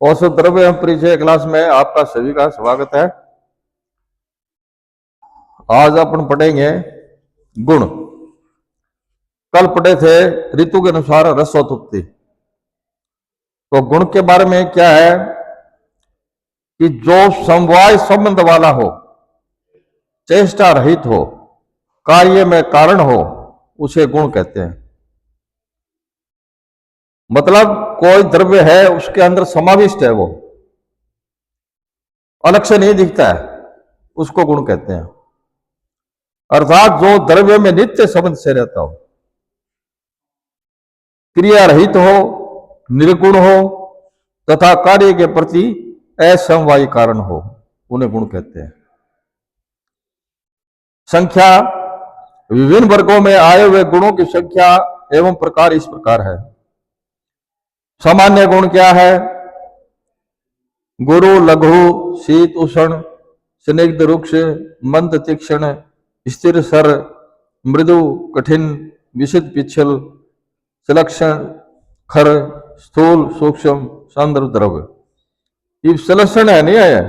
औसत द्रव्य एवं परिचय क्लास में आपका सभी का स्वागत है। आज अपन पढ़ेंगे गुण। कल पढ़े थे ऋतु के अनुसार रसोत्पत्ति। तो गुण के बारे में क्या है कि जो समवाय संबंध वाला हो, चेष्टा रहित हो, कार्य में कारण हो, उसे गुण कहते हैं। मतलब कोई द्रव्य है, उसके अंदर समाविष्ट है, वो अलग से नहीं दिखता है, उसको गुण कहते हैं। अर्थात जो द्रव्य में नित्य संबंध से रहता हो, क्रिया रहित हो, निर्गुण हो तथा कार्य के प्रति असमवायी कारण हो, उन्हें गुण कहते हैं। संख्या विभिन्न वर्गों में आए हुए गुणों की संख्या एवं प्रकार इस प्रकार है। सामान्य गुण क्या है? गुरु, लघु, शीत, उष्ण, स्निग्ध, रुक्ष, मंद, तीक्ष्ण, स्थिर, सर, मृदु, कठिन, विशिष्ट, पिछल, सलक्षण, खर, स्थूल, सूक्ष्म, सांद्र, द्रव्य। ये सलक्षण है, नहीं है?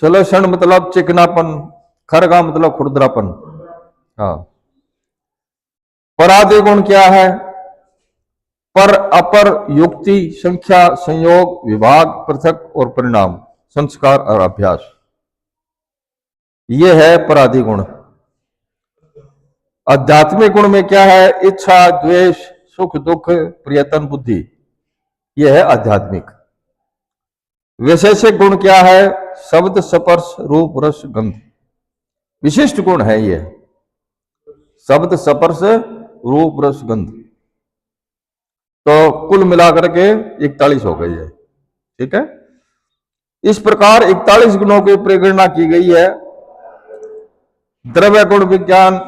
सलक्षण मतलब चिकनापन, खर का मतलब खुरदरापन। हाँ। परादि गुण क्या है? पर, अपर, युक्ति, संख्या, संयोग, विभाग, पृथक और परिणाम, संस्कार और अभ्यास, ये है परादि गुण। आध्यात्मिक गुण में क्या है? इच्छा, द्वेष, सुख, दुख, प्रयत्न, बुद्धि, यह है आध्यात्मिक। वैशेषिक गुण क्या है? शब्द, स्पर्श, रूप, रस, गंध, विशिष्ट गुण है ये। शब्द, स्पर्श, रूप, रस, गंध, तो कुल मिलाकर के 41 हो गई है। ठीक है। इस प्रकार 41 गुणों की परिगणना की गई है। द्रव्य गुण विज्ञान,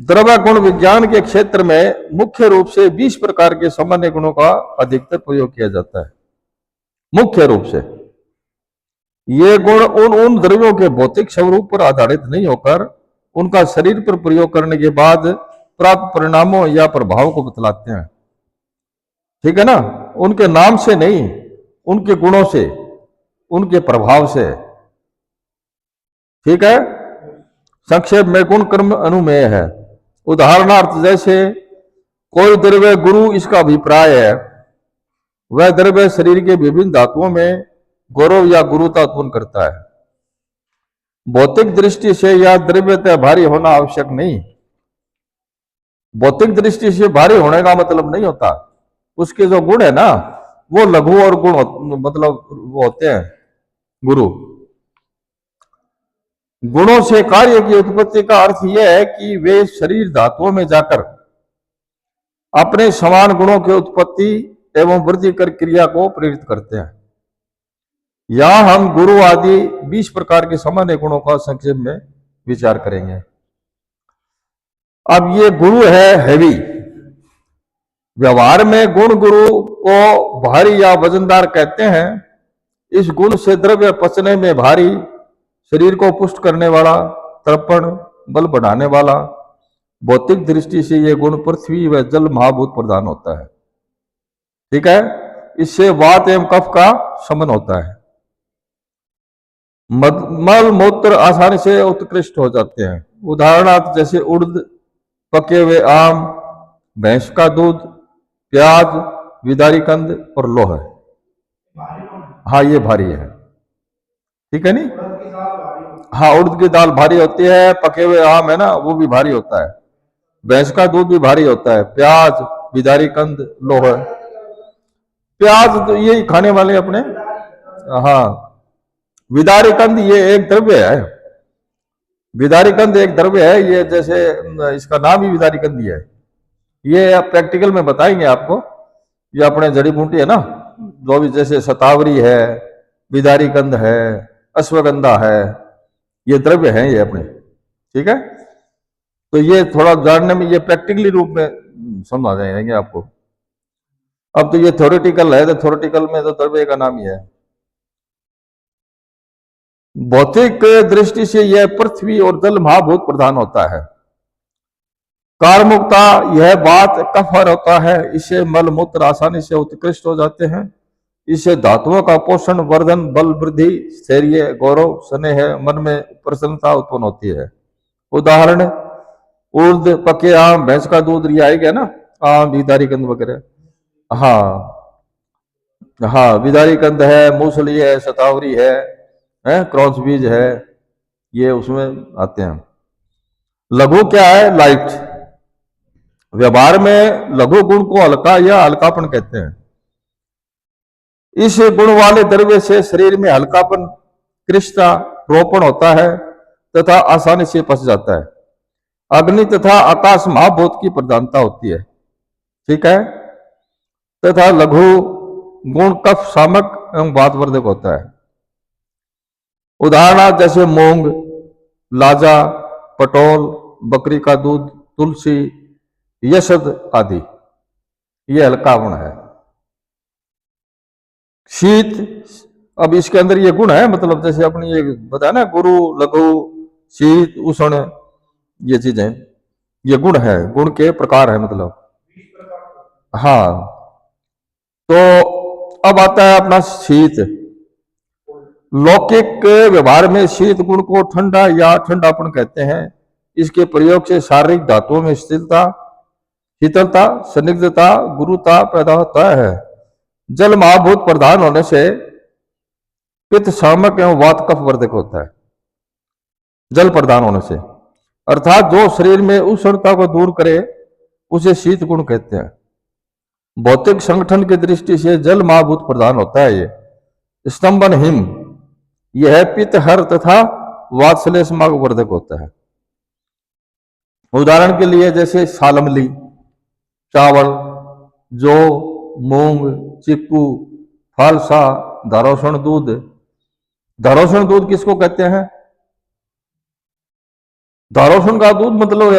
द्रव्य गुण विज्ञान के क्षेत्र में मुख्य रूप से 20 प्रकार के सामान्य गुणों का अधिकतर प्रयोग किया जाता है। मुख्य रूप से ये गुण उन द्रव्यों के भौतिक स्वरूप पर आधारित नहीं होकर उनका शरीर पर प्रयोग करने के बाद प्राप्त परिणामों या प्रभाव को बतलाते हैं। ठीक है ना? उनके नाम से नहीं, उनके गुणों से, उनके प्रभाव से। ठीक है। संक्षेप में गुण कर्म अनुमेय है। उदाहरणार्थ जैसे कोई द्रव्य गुरु, इसका अभिप्राय है वह द्रव्य शरीर के विभिन्न धातुओं में गौरव या गुरुता उत्पन्न करता है। भौतिक दृष्टि से यह द्रव्यतः भारी होना आवश्यक नहीं। भौतिक दृष्टि से भारी होने का मतलब नहीं होता, उसके जो गुण है ना, वो लघु और गुण मतलब वो होते हैं गुरु। गुणों से कार्य की उत्पत्ति का अर्थ यह है कि वे शरीर धातुओं में जाकर अपने समान गुणों की उत्पत्ति एवं वृद्धि कर क्रिया को प्रेरित करते हैं। यहां हम गुरु आदि 20 प्रकार के सामान्य गुणों का संक्षेप में विचार करेंगे। अब ये गुरु है हैवी। व्यवहार में गुण गुरु को भारी या वजनदार कहते हैं। इस गुण से द्रव्य पचने में भारी, शरीर को पुष्ट करने वाला, तर्पण, बल बढ़ाने वाला। भौतिक दृष्टि से यह गुण पृथ्वी व जल महाभूत प्रदान होता है। ठीक है। इससे वात एवं कफ का शमन होता है। मल मूत्र आसानी से उत्कृष्ट हो जाते हैं। उदाहरणार्थ जैसे उड़द, पके हुए आम, भैंस का दूध, प्याज, विदारी कंद और लोह। हाँ, ये भारी है। ठीक है नी? हाँ, उड़द की दाल भारी होती है। पके हुए आम है ना, वो भी भारी होता है। भैंस का दूध भी भारी होता है। प्याज, विदारी कंद, लोह। प्याज तो यही खाने वाले अपने। हाँ, विदारी कंद ये एक द्रव्य है। विदारी कंद एक द्रव्य है। ये जैसे इसका नाम ही विदारी कंद ही है। ये आप प्रैक्टिकल में बताएंगे आपको। ये अपने जड़ी बूटी है ना, जो भी, जैसे शतावरी है, विदारी कंद है, अश्वगंधा है, ये द्रव्य है ये अपने। ठीक है। तो ये थोड़ा जानने में, ये प्रैक्टिकली रूप में समझ आ जाएंगे आपको। अब तो ये थ्योरेटिकल है, तो थ्योरेटिकल में तो द्रव्य का नाम ही है। भौतिक दृष्टि से यह पृथ्वी और जल महाभूत प्रधान होता है। कारमुकता, यह बात कफर होता है, इससे मल मूत्र आसानी से उत्कृष्ट हो जाते हैं। इससे धातुओं का पोषण, वर्धन, बल वृद्धि, स्थैर्य, गौरव, स्नेह, मन में प्रसन्नता उत्पन्न होती है। उदाहरण उर्द, पके आम, भैंस का दूध, ये आएगा ना, आम, विदारी कंद वगैरह। हाँ हाँ, विदारी कंद है, मूसली है, शतावरी है, क्रॉस बीज है, ये उसमें आते हैं। लघु क्या है? लाइट। व्यवहार में लघु गुण को हल्का या हल्कापन कहते हैं। इस गुण वाले द्रव्य से शरीर में हल्कापन, कृष्णता, रोपण होता है तथा आसानी से पच जाता है। अग्नि तथा आकाश महाभूत की प्रधानता होती है, ठीक है। तथा लघु गुण कफ, शामक एवं वातवर्धक होता है। उदाहरण जैसे मूंग, लाजा, पटोल, बकरी का दूध, तुलसी, यशद आदि, ये हल्का गुण है। शीत, अब इसके अंदर ये गुण है, मतलब जैसे अपनी ये बताया ना, गुरु, लघु, शीत, उष्ण, ये चीजें, ये गुण है, गुण के प्रकार है मतलब। हाँ, तो अब आता है अपना शीत। लौकिक व्यवहार में शीत गुण को ठंडा या ठंडापन कहते हैं। इसके प्रयोग से शारीरिक धातुओं में स्थिरता, शीतलता, संदिग्धता, गुरुता पैदा होता है। जल महाभूत प्रधान होने से पित्त, शामक एवं वात कफ वर्धक होता है। जल प्रधान होने से, अर्थात जो शरीर में उष्णता को दूर करे उसे शीत गुण कहते हैं। भौतिक संगठन की दृष्टि से जल महाभूत प्रधान होता है। ये स्तंभन हिम, यह पित्त, हर तथा वात्सल्य वर्धक होता है। उदाहरण के लिए जैसे सालमली, चावल, जौ, मूंग, चिक्कू, फालसा, धारोषण दूध। धारोषण दूध किसको कहते हैं? धारोषण का दूध मतलब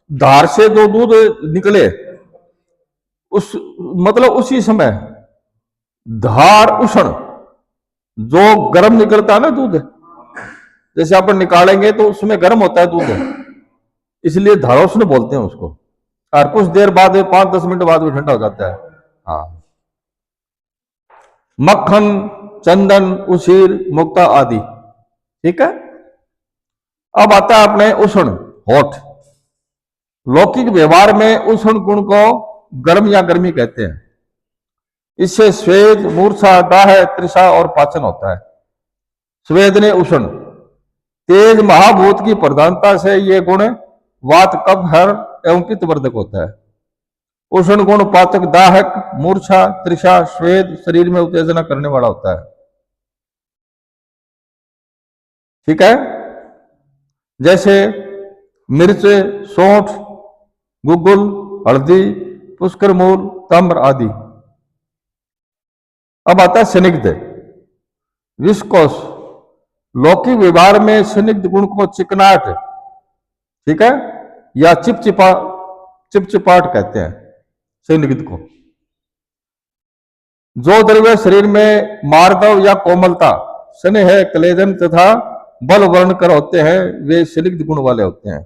धार से जो दूध निकले उस मतलब उसी समय, धार उष्ण, जो गर्म निकलता है ना दूध, जैसे अपन निकालेंगे तो उसमें गर्म होता है दूध, इसलिए धारोष्ण बोलते हैं उसको। और कुछ देर बाद, 5-10 मिनट बाद वो ठंडा हो जाता है। हाँ, मक्खन, चंदन, उसीर, मुक्ता आदि, ठीक है। अब आता है अपने उष्ण, हॉट। लौकिक व्यवहार में उष्ण गुण को गर्म या गर्मी कहते हैं। इससे स्वेद, मूर्छा, दाह, तृषा और पाचन होता है। स्वेद ने उष्ण, तेज महाभूत की प्रधानता से ये गुण वात, कफ, हर एवं पित्त वर्धक होता है। उष्ण गुण पाचक, दाहक, मूर्छा, तृषा, स्वेद, शरीर में उत्तेजना करने वाला होता है, ठीक है। जैसे मिर्च, सौंठ, गुग्गुल, हल्दी, पुष्कर मूल, तम्र आदि। अब आता है स्निग्ध, विस्कोस। लौकिक व्यवहार में स्निग्ध गुण को चिकनाट, ठीक है, या चिपचिपाट कहते हैं। स्निग्ध को जो द्रव्य शरीर में मार्दव या कोमलता, स्नेह, क्लेदन तथा बल वर्ण कर होते हैं, वे स्निग्ध गुण वाले होते हैं।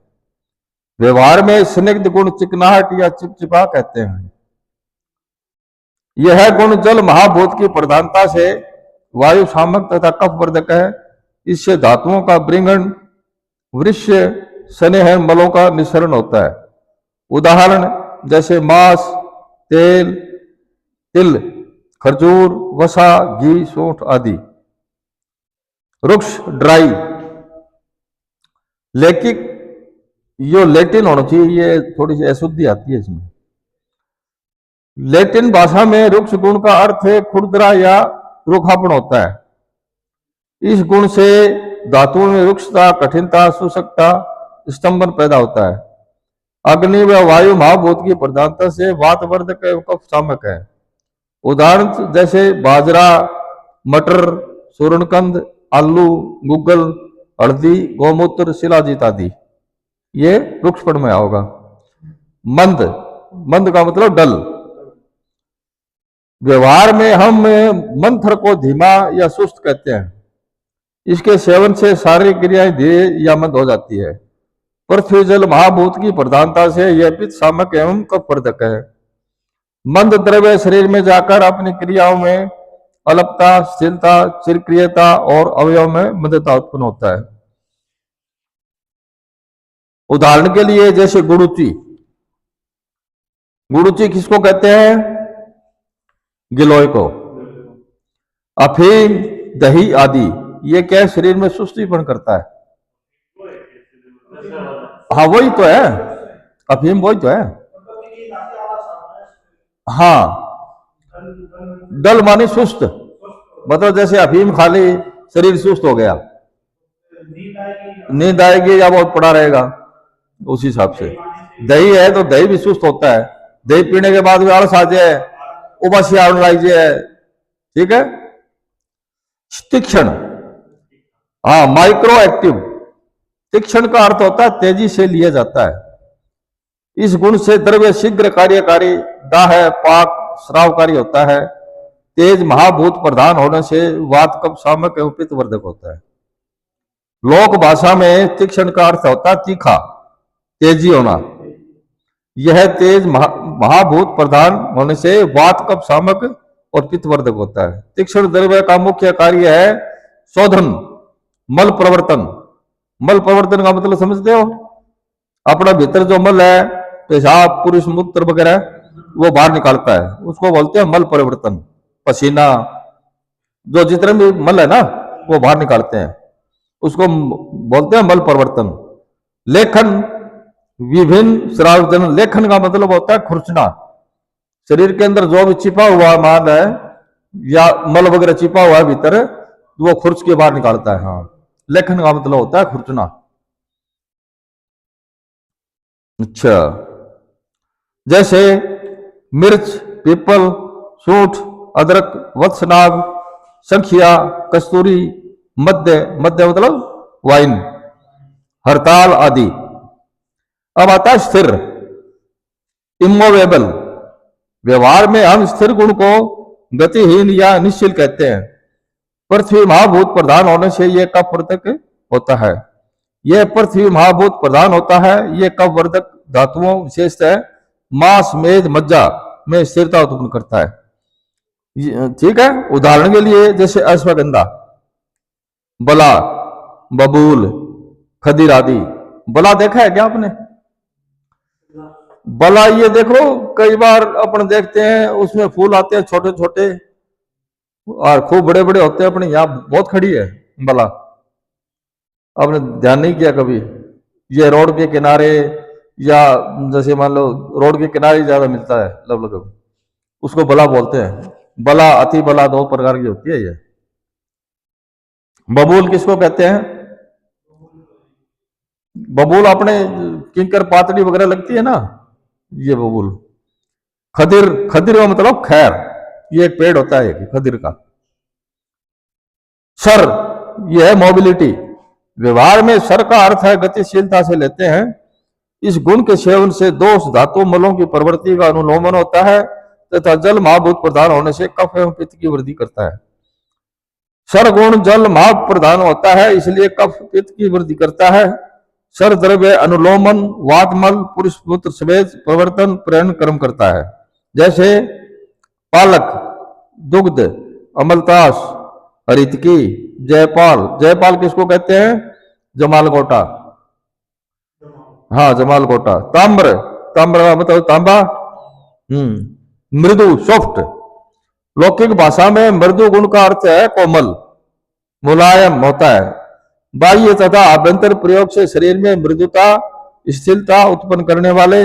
व्यवहार में स्निग्ध गुण चिकनाहट या चिपचिपा कहते हैं। यह गुण जल महाभूत की प्रधानता से वायु शामक तथा कफ वर्धक है। इससे धातुओं का ब्रिंगण, वृष्य, स्नेह, मलों का निस्सरण होता है। उदाहरण जैसे मांस, तेल, तिल, खजूर, वसा, घी, सौंठ आदि। रुक्ष, ड्राई। लेकिन यो लैटिन होना चाहिए, ये थोड़ी सी अशुद्धि आती है इसमें। लैटिन भाषा में रुक्ष गुण का अर्थ है खुरदरा या रूखापन होता है। इस गुण से धातुओं में रुक्षता, कठिनता, शुष्कता, स्तंभन पैदा होता है। अग्नि व वायु महाभूत की प्रधानता से वातवर्धक एवं कफ शामक है। उदाहरण जैसे बाजरा, मटर, सूर्णकंद, आलू, गुग्गल, हल्दी, गौमूत्र, शिलाजीत आदि, ये रुक्षपण में होगा। मंद, मंद का मतलब डल। व्यवहार में हम मंथर को धीमा या सुस्त कहते हैं। इसके सेवन से शारीरिक क्रियाएं धीरे या मंद हो जाती है। पृथ्वी जल महाभूत की प्रधानता से यह पित्त सामक एवं कफवर्धक है। मंद द्रव्य शरीर में जाकर अपनी क्रियाओं में अलपता, स्थिरता, चिरक्रियता और अवयव में मंदता उत्पन्न होता है। उदाहरण के लिए जैसे गुड़ुची। गुड़ुची किसको कहते हैं? गिलोय को। अफीम, दही आदि ये क्या है? शरीर में सुस्तीपन करता है। हाँ वही तो है, अफीम वही तो है। हाँ, डल माने सुस्त, मतलब जैसे अफीम खा ली शरीर सुस्त हो गया, नींद आएगी या बहुत पड़ा रहेगा, उस हिसाब से। दही है तो दही भी सुस्त होता है, दही पीने के बाद भी आलस आ जाए, उबासी आने लग जाए, ठीक है। तीक्ष्ण, हाँ माइक्रो एक्टिव। तीक्ष्ण का अर्थ होता है तेजी से लिया जाता है। इस गुण से द्रव्य शीघ्र कार्यकारी, दाह, पाक, श्रावकारी होता है। तेज महाभूत प्रधान होने से वात, कफ, सामक एवं पित्तवर्धक होता है। लोक भाषा में तीक्ष्ण का अर्थ होता है तीखा, तेजी होना। यह तेज महाभूत प्रधान होने से वात, कफ, सामक और पित्तवर्धक होता है। तीक्ष्ण द्रव्य का मुख्य कार्य है शोधन, मल प्रवर्तन। मल प्रवर्तन का मतलब समझते हो? अपना भीतर जो मल है, पेशाब, पुरुष मूत्र वगैरह, वो बाहर निकालता है, उसको बोलते हैं मल परिवर्तन। पसीना, जो जितने भी मल है ना, वो बाहर निकालते हैं, उसको बोलते हैं मल परिवर्तन। लेखन, विभिन्न स्रावजन। लेखन का मतलब होता है खुरचना। शरीर के अंदर जो भी छिपा हुआ मान है या मल वगैरह छिपा हुआ है भीतर, वो खुरच के बाहर निकालता है। हाँ, लेखन का मतलब होता है खुरचना। अच्छा, जैसे मिर्च, पीपल, सूंठ, अदरक, वत्सनाग, संखिया, कस्तूरी, मध्य, मध्य मतलब वाइन, हड़ताल आदि। अब आता है स्थिर, इमोवेबल। व्यवहार में हम स्थिर गुण को गतिहीन या निश्चल कहते हैं। पृथ्वी महाभूत प्रधान होने से यह कफवर्धक होता है। यह पृथ्वी महाभूत प्रधान होता है, यह कफवर्धक धातुओं विशेषतः मांस, मेद, मज्जा में स्थिरता उत्पन्न करता है। ठीक है। उदाहरण के लिए जैसे अश्वगंधा, बला, बबूल, खदीर आदि। बला देखा है क्या आपने? बला ये देखो, कई बार अपन देखते हैं उसमें फूल आते हैं छोटे छोटे और खूब बड़े बड़े होते हैं। अपने यहाँ बहुत खड़ी है बला, आपने ध्यान नहीं किया कभी? ये रोड के किनारे या जैसे मान लो रोड के किनारे ज्यादा मिलता है लगभग, उसको बला बोलते हैं। बला, अति बला, दो प्रकार की होती है ये। बबूल किसको कहते हैं? बबूल अपने किंकर पातड़ी वगैरह लगती है ना, ये बबूल। खदिर, खदिर का मतलब खैर, ये एक पेड़ होता है खदिर का। सर, यह है मोबिलिटी। व्यवहार में सर का अर्थ है गतिशीलता से लेते हैं। इस गुण के सेवन से दोष धातु मलों की प्रवृत्ति का अनुलोमन होता है तथा जल महाभूत प्रधान होने से कफ एवं पित्त की वृद्धि करता है। सर गुण जल महा प्रधान होता है, इसलिए कफ पित्त की वृद्धि करता है। सर द्रव्य अनुलोमन, वातमल, पुरुष मूत्र स्वेद प्रवर्तन, प्रेरण कर्म करता है। जैसे पालक, दुग्ध, अमलतास, हरितकी, जयपाल। जयपाल किसको कहते हैं? जमालगोटा। हाँ, जमालगोटा। ताम्र, ताम्र मतलब तांबा। मृदु, सॉफ्ट। लौकिक भाषा में मृदु गुण का अर्थ है कोमल, मुलायम होता है। बाह्य तथा आभ्यंतर प्रयोग से शरीर में मृदुता, स्थिरता उत्पन्न करने वाले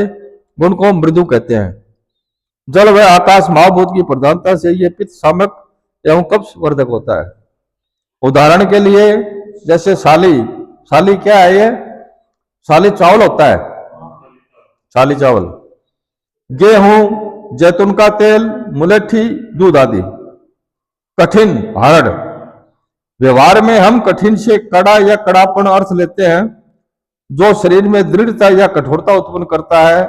गुण को मृदु कहते हैं। जल व आकाश महाभूत की प्रधानता से यह पित्त सामक एवं कफवर्धक होता है। उदाहरण के लिए जैसे साली। साली क्या है? ये साली चावल होता है, साली चावल। गेहूं, जैतून का तेल, मुलेठी, दूध आदि। कठिन, हार्ड। व्यवहार में हम कठिन से कड़ा या कड़ापन अर्थ लेते हैं, जो शरीर में दृढ़ता या कठोरता उत्पन्न करता है।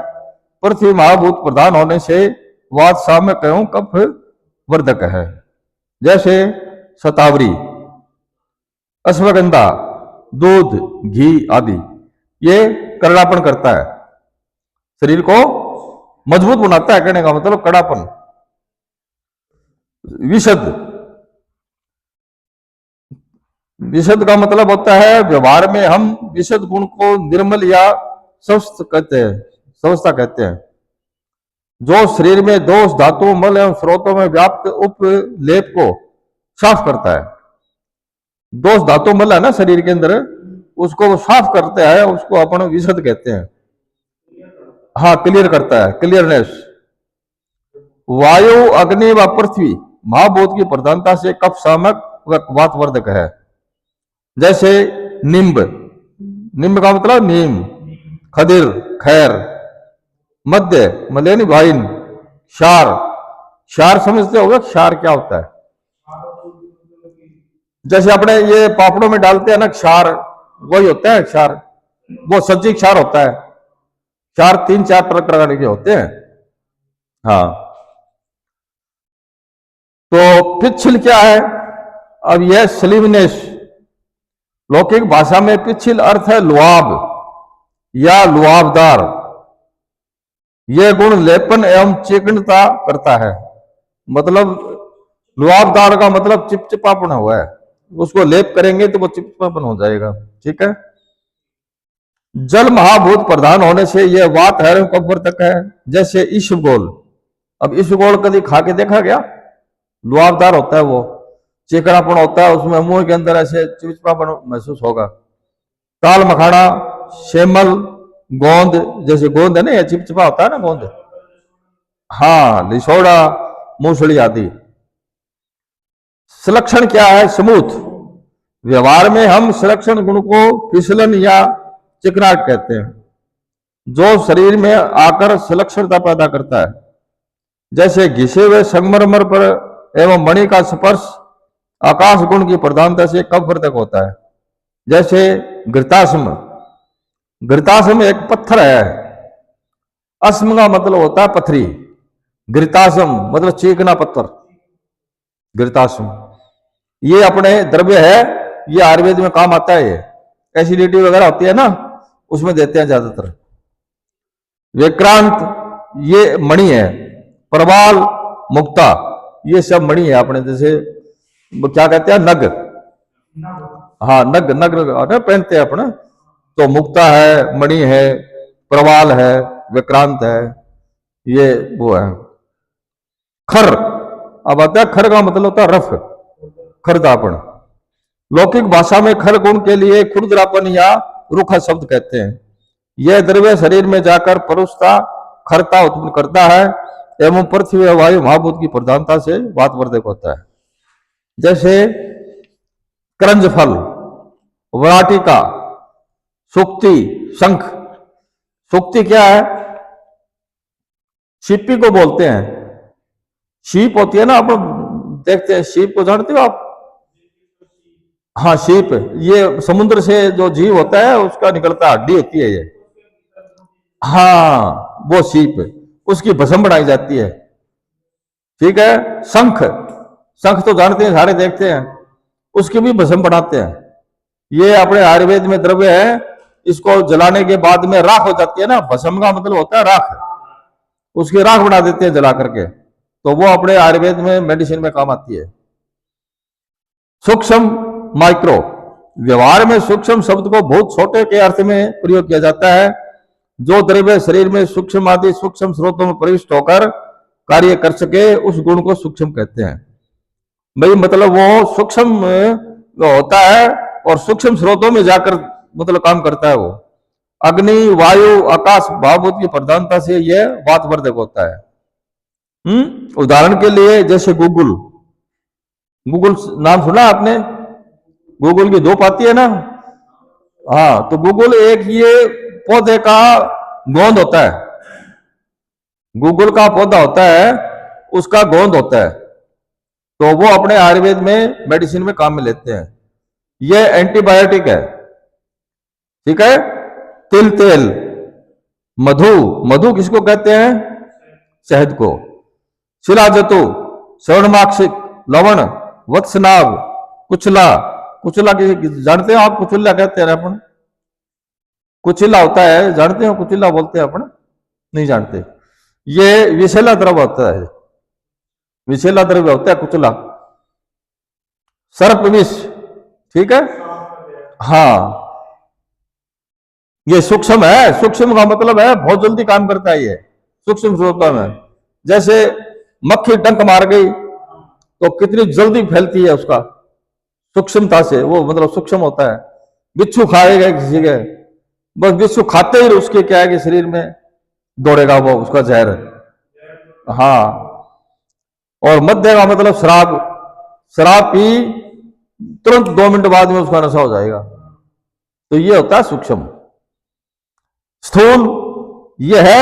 पृथ्वी महाभूत प्रधान होने से वात, सामक एवं कफ वर्धक है। जैसे शतावरी, अश्वगंधा, दूध, घी आदि। ये कड़ापन करता है, शरीर को मजबूत बनाता है, कहने का मतलब कड़ापन। विशद, विशद का मतलब होता है व्यवहार में हम विशद गुण को निर्मल या स्वस्थ कहते हैं, स्वस्थता कहते हैं, जो शरीर में दोष धातु मल एवं स्रोतों में व्याप्त उपलेप को साफ करता है। दोष धातु मल है ना शरीर के अंदर, उसको वो साफ करता है, उसको अपन विशद कहते हैं। हाँ, क्लियर करता है, क्लियरनेस। वायु अग्नि व पृथ्वी महाभूत की प्रधानता से कफ शामक व वातवर्धक है। जैसे निम्ब, निम्ब का मतलब नीम, खदिर खैर, मध्य मलेनी वाइन, क्षार, क्षार समझते होगे, क्षार क्या होता है? जैसे अपने ये पापड़ों में डालते हैं ना क्षार, वही होता है क्षार, वो सब्जी क्षार होता है। क्षार 3-4 प्रकार के होते हैं। हाँ, तो पिच्छिल क्या है? अब यह स्लीवनेस, लौकिक भाषा में पिच्छिल अर्थ है लुआब या लुआबदार। यह गुण लेपन एवं चिकनता करता है। मतलब लुआबदार का मतलब चिपचिपापन हुआ है, उसको लेप करेंगे तो वो चिपचिपापन हो जाएगा। ठीक है। जल महाभूत प्रधान होने से यह वात है कब्र तक है। जैसे ईश्वगोल, अब ईश्वगोल कभी खा के देखा गया? लुआबदार होता है, वो चिकनापन होता है, उसमें मुंह के अंदर ऐसे चिपचिपापन महसूस होगा। ताल मखाना, शेमल, गोंद, जैसे गोंद है ना, ये चिपचिपा होता है ना गोंद। हाँ, लिसोड़ा, मूसली आदि। सुलक्षण क्या है? स्मूथ। व्यवहार में हम सुलक्षण गुण को फिसलन या चिकनाट कहते हैं, जो शरीर में आकर सुलक्षणता पैदा करता है। जैसे घिसे हुए संगमरमर पर एवं मणि का स्पर्श आकाश गुण की प्रधानता से कफवर्धक होता है। जैसे घृताश्म, घृताश्म एक पत्थर है, अस्म का मतलब होता है पथरी, घृताश्म मतलब चीकना पत्थर, घृताश्म। ये अपने द्रव्य है, ये आयुर्वेद में काम आता है। ये एसिडिटी वगैरह होती है ना, उसमें देते हैं ज्यादातर। विक्रांत, ये मणि है। प्रवाल, मुक्ता, ये सब मणि है अपने, जैसे क्या कहते हैं, नग। हाँ, नग, नग पहनते हैं अपने, तो मुक्ता है, मणि है, प्रवाल है, विक्रांत है, ये वो है। खर, अब आता है, खर का मतलब होता है रफ, खरदापन। लौकिक भाषा में खर गुण के लिए खुरदरापन या रूखा शब्द कहते हैं। यह द्रव्य शरीर में जाकर परुषता, खरता उत्पन्न करता है एवं पृथ्वी व वायु महाभूत की प्रधानता से वातवर्धक होता है। जैसे करंज फल, वराटिका, सुक्ति, शंख। सुक्ति क्या है? शिप्पी को बोलते हैं। शीप होती है ना, आप देखते हैं, शीप को जानते हो आप? हाँ, शीप, ये समुद्र से जो जीव होता है उसका निकलता हड्डी होती है ये। हाँ, वो शीप, उसकी भस्म बनाई जाती है। ठीक है। शंख, शंख तो जानते हैं, सारे देखते हैं, उसकी भी भस्म बनाते हैं। ये अपने आयुर्वेद में द्रव्य है, इसको जलाने के बाद में राख हो जाती है ना, भस्म का मतलब होता है राख, उसकी राख बना देते हैं जला करके, तो वो अपने आयुर्वेद में मेडिसिन में काम आती है। सूक्ष्म, माइक्रो, व्यवहार में सूक्ष्म शब्द को बहुत छोटे के अर्थ में प्रयोग किया जाता है। जो द्रव्य शरीर में सूक्ष्म आदि सूक्ष्म स्रोतों में प्रविष्ट होकर कार्य कर सके, उस गुण को सूक्ष्म कहते हैं। भाई मतलब वो सूक्ष्म होता है और सूक्ष्म स्रोतों में जाकर मतलब काम करता है वो। अग्नि, वायु, आकाश भावभूत की प्रधानता से यह वातवर्धक होता है। उदाहरण के लिए जैसे गूगल, गूगल नाम सुना आपने? गूगल की धूप आती है ना। हाँ, तो गूगल एक ये पौधे का गोंद होता है, गूगल का पौधा होता है, उसका गोंद होता है, तो वो अपने आयुर्वेद में मेडिसिन में काम में लेते हैं। ये एंटीबायोटिक है। ठीक है। तिल तेल, मधु, मधु किसको कहते हैं? शहद को। शिलाजतु, स्वर्णमाक्षिक, लवण, वत्सनाभ, कुचला, कुचला जानते हो आप? कुचला कहते हैं अपन। कुचिला होता है, जानते हो कुचिला बोलते हैं अपन? नहीं जानते। ये विषैला द्रव्य होता है, विषैला द्रव्य होता है कुचला, सर्प विष, ठीक है। हाँ, ये सूक्ष्म है, सूक्ष्म का मतलब है बहुत जल्दी काम करता है ये सूक्ष्म स्वरूप में। जैसे मक्खी डंक मार गई तो कितनी जल्दी फैलती है उसका सूक्ष्मता से, वो मतलब सूक्ष्म होता है। बिच्छू खाएगा किसी के, बस बिच्छू खाते ही उसके क्या है कि शरीर में दौड़ेगा वो उसका जहर। हाँ, और मध्य का मतलब शराब, शराब पी तुरंत 2 मिनट बाद में उसका नशा हो जाएगा। तो ये होता है सूक्ष्म। स्थूल यह है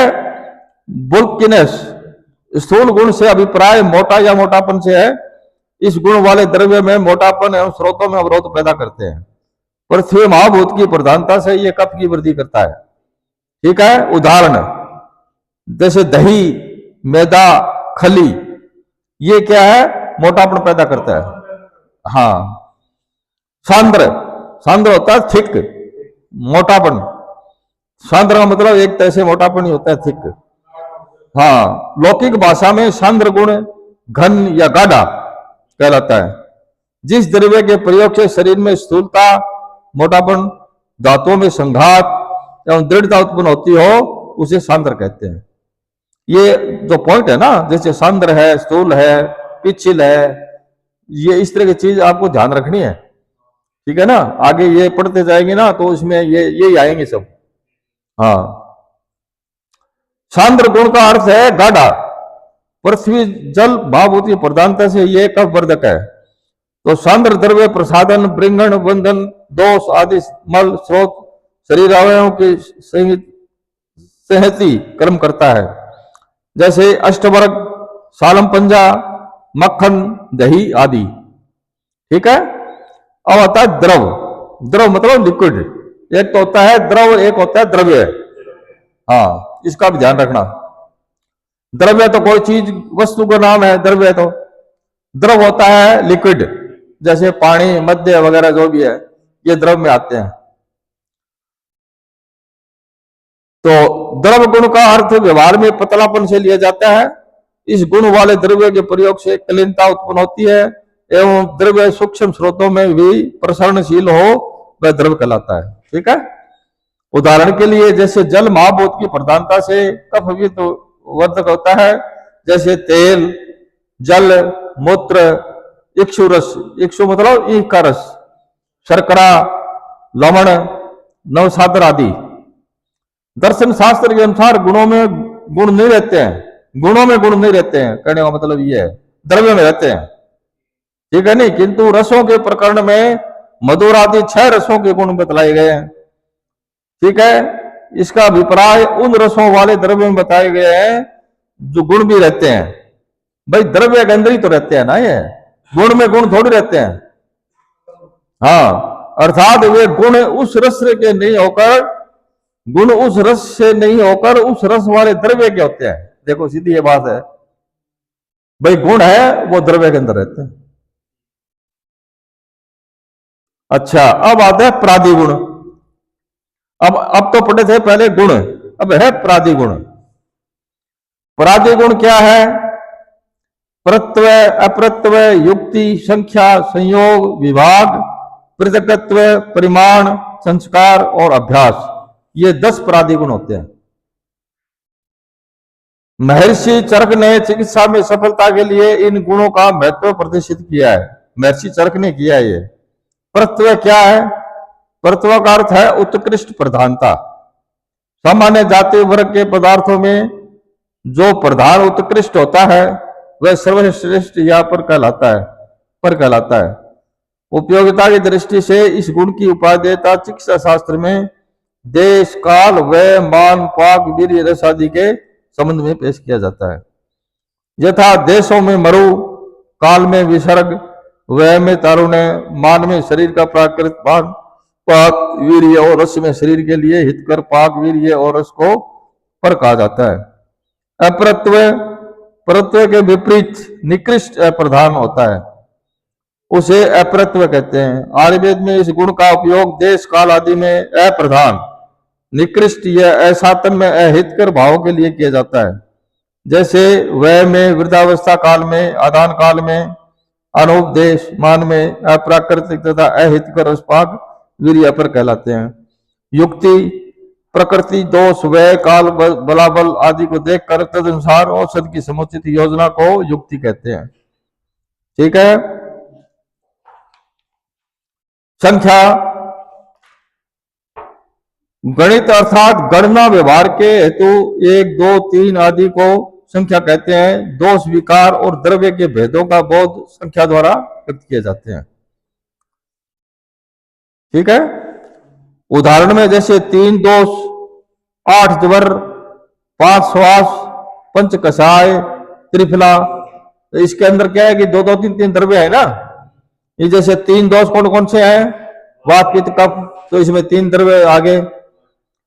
बुल्किनेस, स्थूल गुण से अभिप्राय मोटा या मोटापन से है। इस गुण वाले द्रव्य में मोटापन एवं स्रोतों में अवरोध पैदा करते हैं। पृथ्वी महाभूत की प्रधानता से यह कफ की वृद्धि करता है, ठीक है। उदाहरण जैसे दही, मैदा, खली, ये क्या है, मोटापन पैदा करता है। हाँ, सांद्र, सांद्र होता है थिक, मोटापन। सांद्र का मतलब एक तरह से मोटापन ही होता है, थिक। हाँ, लौकिक भाषा में सांद्र गुण घन या गाढ़ा कहलाता है। जिस द्रव्य के प्रयोग से शरीर में स्थूलता, मोटापन, धातुओं में संघात एवं दृढ़ता उत्पन्न होती हो उसे सांद्र कहते हैं। ये जो पॉइंट है ना, जैसे सांद्र है, स्थूल है, पिछिल है, ये इस तरह की चीज आपको ध्यान रखनी है, ठीक है ना। आगे ये पढ़ते जाएंगे ना तो इसमें ये आएंगे सब। हाँ, सांद्र गुण का अर्थ है गाढ़ा। पृथ्वी जल भावभूति प्रधानता से यह कफवर्धक है। तो सांद्र द्रव्य प्रसादन, बृंगण, बंधन, दोष आदि मल स्रोत शरीर अवयवों की सहती कर्म करता है। जैसे अष्टवर्ग, सालम पंजा, मक्खन, दही आदि, ठीक है। अब आता है द्रव। द्रव मतलब लिक्विड। एक तो होता है द्रव, एक होता है द्रव्य। हाँ, इसका भी ध्यान रखना। द्रव्य तो कोई चीज वस्तु का नाम है, द्रव्य तो। द्रव होता है लिक्विड, जैसे पानी, मध्य वगैरह जो भी है, ये द्रव में आते हैं। तो द्रव गुण का अर्थ व्यवहार में पतलापन से लिया जाता है। इस गुण वाले द्रव्य के प्रयोग से कलिनता उत्पन्न होती है एवं द्रव्य सूक्ष्म स्रोतों में भी प्रसरणशील हो वह द्रव कहलाता है, ठीक है। उदाहरण के लिए जैसे जल महाभूत की प्रधानता से कफ वर्धक होता है, जैसे तेल, जल, मूत्र, इक्षु रस, इक्षु मतलब ईख का रस, शर्करा, लवण, नवसादर आदि। दर्शन शास्त्र के अनुसार गुणों में गुण नहीं रहते हैं, गुणों में गुण नहीं रहते हैं, कहने का मतलब ये है, द्रव्य में रहते हैं, ठीक है नहीं। किंतु रसों के प्रकरण में मधुर आदि 6 रसों के गुण बतलाए गए हैं, ठीक है। इसका अभिप्राय उन रसों वाले द्रव्य में बताए गए हैं जो गुण भी रहते हैं। भाई द्रव्य के अंदर ही तो रहते हैं ना, ये गुण में गुण थोड़ी रहते हैं। हाँ, अर्थात वे गुण उस रस के नहीं होकर, गुण उस रस से नहीं होकर उस रस वाले द्रव्य के होते हैं। देखो सीधी ये बात है, भाई गुण है वो द्रव्य के अंदर रहते हैं। अच्छा, अब आता है प्रादिगुण। अब तो पढ़े थे पहले गुण, अब है प्रादिगुण। प्रादिगुण क्या है? प्रत्यय, अप्रत्यय, युक्ति, संख्या, संयोग, विभाग, पृथकत्व, परिमाण, संस्कार और अभ्यास, ये 10 प्रादिगुण होते हैं। महर्षि चरक ने चिकित्सा में सफलता के लिए इन गुणों का महत्व प्रदर्शित किया है। महर्षि चरक ने किया है ये। प्रत्यय क्या है? प्रत्यय का अर्थ है उत्कृष्ट प्रधानता। सामान्य जाति वर्ग के पदार्थों में जो प्रधान उत्कृष्ट होता है वह सर्वश्रेष्ठ या पर कहलाता है। उपयोगिता की दृष्टि से इस गुण की उपादेयता चिकित्सा शास्त्र में देश, काल, वय, मान, पाक, वीर्य, रस आदि के संबंध में पेश किया जाता है। यथा देशों में मरु, काल में विसर्ग, वय में तारुण्य, मान में शरीर का प्राकृत भाग, पाक, वीर्य और रस में शरीर के लिए हितकर पाक, वीर्य और रस को पर कहा जाता है। अप्रत्यय, प्रत्यय के विपरीत निकृष्ट अप्रधान होता है, उसे अप्रत्यय कहते हैं। आयुर्वेद में इस गुण का उपयोग देश, काल आदि में अप्रधान निकृष्ट यह असातम्य अहितकर भावों के लिए किया जाता है, जैसे वह में, वृद्धावस्था काल में, आदान काल में, अनुपदेश मान में, अप्राकृतिक तथा अहितकर अस्पाक वीर्य पर कहलाते हैं। युक्ति प्रकृति दोष व्यय काल बलाबल आदि को देखकर तदनुसार औषध की समुचित योजना को युक्ति कहते हैं। ठीक है। संख्या गणित अर्थात गणना व्यवहार के हेतु 1, 2, 3 आदि को संख्या कहते हैं। दोष विकार और द्रव्य के भेदों का बोध संख्या द्वारा व्यक्त किए जाते हैं। ठीक है। उदाहरण में जैसे 3 दोष, 8 ज्वर, 5 श्वास, 5 कषाय, त्रिफला, इसके अंदर क्या है कि 2, 2, 3, 3 द्रव्य है ना। ये जैसे 3 दोष कौन कौन से हैं? वात पित्त कफ, तो इसमें 3 द्रव्य आगे।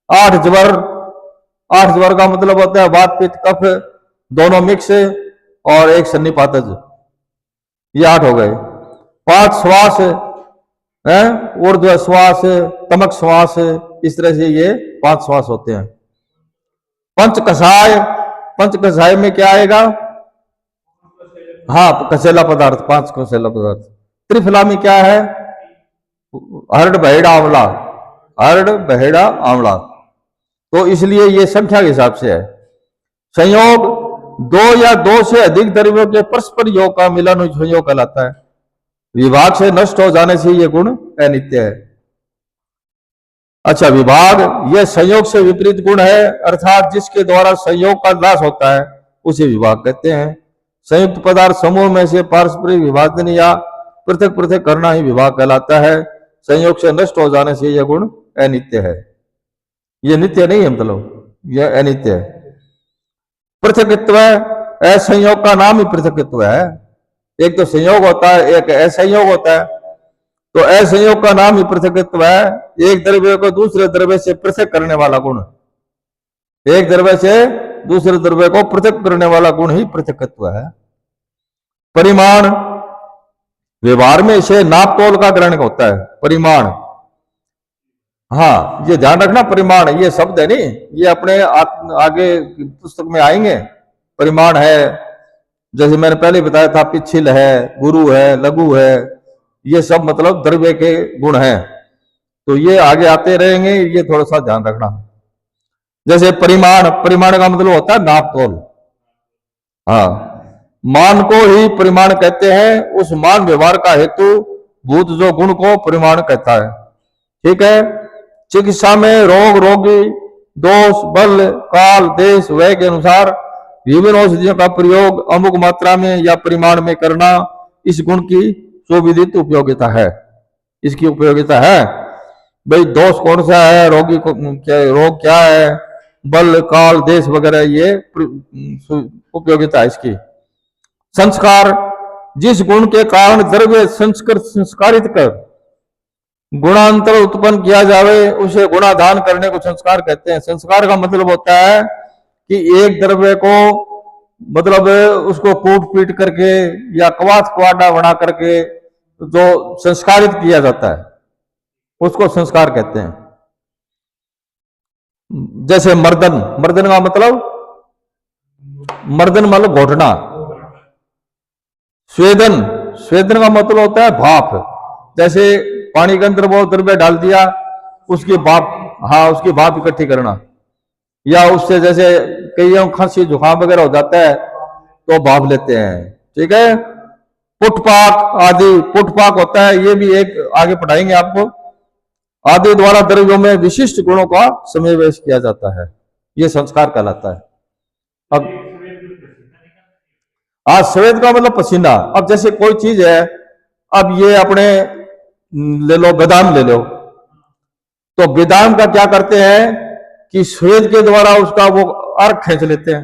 8 ज्वर, 8 ज्वर का मतलब होता है वात पित्त कफ दोनों मिक्स और एक सन्निपातज, ये 8 हो गए। 5 श्वास है, ऊर्ध्व श्वास, तमक श्वास, इस तरह से ये 5 श्वास होते हैं। पंच कषाय, पंच कषाय में क्या आएगा? हाँ, कसेला पदार्थ, 5 कसेला पदार्थ। त्रिफला में क्या है? हरड़ बहेड़ा आंवला, हरड़ बहेड़ा आंवला। तो इसलिए ये संख्या के हिसाब से है। संयोग 2 या 2 से अधिक द्रव्यों के परस्पर योग का मिलन संयोग कहलाता है। विभाग से नष्ट हो जाने से यह गुण अनित्य है। अच्छा, विभाग यह संयोग से विपरीत गुण है, अर्थात जिसके द्वारा संयोग का नाश होता है उसे विभाग कहते हैं। संयुक्त पदार्थ समूह में से पारस्परिक विभाजन या पृथक पृथक करना ही विभाग कहलाता है। संयोग से नष्ट हो जाने से यह गुण अनित्य है। यह नित्य नहीं है, मतलब यह अनित्य है। पृथकत्व, असंयोग का नाम ही पृथकत्व है। एक तो संयोग होता है, एक असंयोग होता है। तो असंयोग का नाम ही पृथकत्व है। एक द्रव्य को दूसरे द्रव्य से पृथक करने वाला गुण, एक द्रव्य से दूसरे द्रव्य को पृथक करने वाला गुण ही पृथकत्व है। परिमाण, व्यवहार में इसे नाप तोल का ग्रहण होता है। परिमाण, हाँ ये ध्यान रखना, परिमाण ये शब्द है नहीं, ये अपने आगे पुस्तक में आएंगे। परिमाण है, जैसे मैंने पहले बताया था, पिछिल है, गुरु है, लघु है, ये सब मतलब द्रव्य के गुण हैं। तो ये आगे आते रहेंगे, ये थोड़ा सा ध्यान रखना। जैसे परिमाण, परिमाण का मतलब होता है नाप तोल। हाँ, मान को ही परिमाण कहते हैं। उस मान व्यवहार का हेतु भूत जो गुण को परिमाण कहता है। ठीक है। चिकित्सा में रोग, रोगी, दोष, बल, काल, देश, व्यय के अनुसार विभिन्न औषधियों का प्रयोग अमुक मात्रा में या परिमाण में करना इस गुण की सुविदित उपयोगिता है। इसकी उपयोगिता है। भाई दोष कौन सा है, रोगी को क्या, रोग क्या है, बल, काल, देश वगैरह, ये उपयोगिता है इसकी। संस्कार, जिस गुण के कारण द्रव्य संस्कारित कर गुणांतर उत्पन्न किया जावे उसे गुणाधान करने को संस्कार कहते हैं। संस्कार का मतलब होता है कि एक द्रव्य को मतलब उसको कूट पीट करके या कवाथ क्वाडा बना करके जो संस्कारित किया जाता है उसको संस्कार कहते हैं। जैसे मर्दन, मर्दन का मतलब, मर्दन मतलब घोटना। स्वेदन, स्वेदन का मतलब होता है भाप। जैसे पानी के अंदर वो द्रव्य डाल दिया, उसकी भाप, हाँ उसकी भाप इकट्ठी करना। या उससे जैसे कई खांसी जुकाम वगैरह हो जाता है तो भाप लेते हैं। ठीक है। पुटपाक आदि, पुटपाक होता है, ये भी एक आगे पढ़ाएंगे आपको। आदि द्वारा द्रव्यों में विशिष्ट गुणों का समावेश किया जाता है, ये संस्कार कहलाता है। अब आज स्वेद का मतलब पसीना। अब जैसे कोई चीज है, अब ये अपने ले लो, बादाम ले लो, तो बादाम का क्या करते हैं कि स्वेद के द्वारा उसका वो अर्क खींच लेते हैं।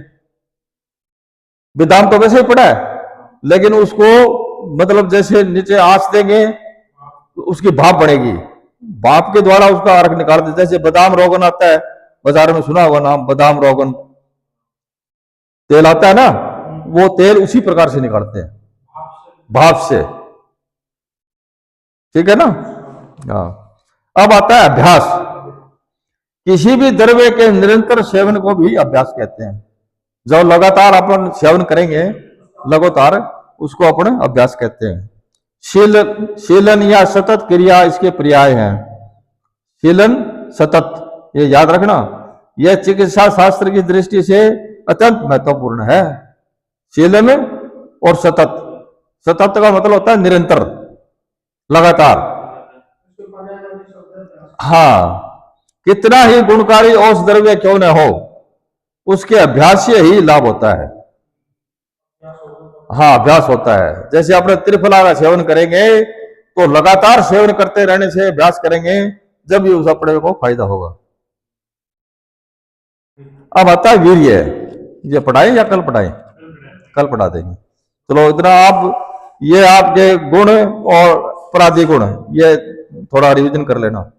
बादाम तो वैसे ही पड़ा है, लेकिन उसको मतलब जैसे नीचे आंच देंगे तो उसकी भाप बनेगी, भाप के द्वारा उसका अर्क निकाल देते हैं। जैसे बादाम रोगन आता है, बाजार में सुना होगा नाम, बादाम रोगन तेल आता है ना, वो तेल उसी प्रकार से निकालते हैं, भाप से। ठीक है ना। हाँ, अब आता है अभ्यास। किसी भी द्रव्य के निरंतर सेवन को भी अभ्यास कहते हैं। जो लगातार अपन सेवन करेंगे लगातार, उसको अपन अभ्यास कहते हैं। शीलन या सतत क्रिया इसके पर्याय हैं। शीलन, सतत, ये याद रखना, यह चिकित्सा शास्त्र की दृष्टि से अत्यंत महत्वपूर्ण है। शीलन और सतत। सतत का मतलब होता है निरंतर, लगातार। हाँ, कितना ही गुणकारी औषध द्रव्य क्यों न हो, उसके अभ्यास से ही लाभ होता है। हाँ, अभ्यास होता है। जैसे अपने त्रिफला का सेवन करेंगे तो लगातार सेवन करते रहने से, अभ्यास करेंगे, जब भी उस अपने को फायदा होगा। अब आता है वीर्य। ये पढ़ाएं या कल पढ़ाएं? कल पढ़ा देंगे। चलो इतना आप, ये आपके गुण और पराधि गुण, ये थोड़ा रिवीजन कर लेना।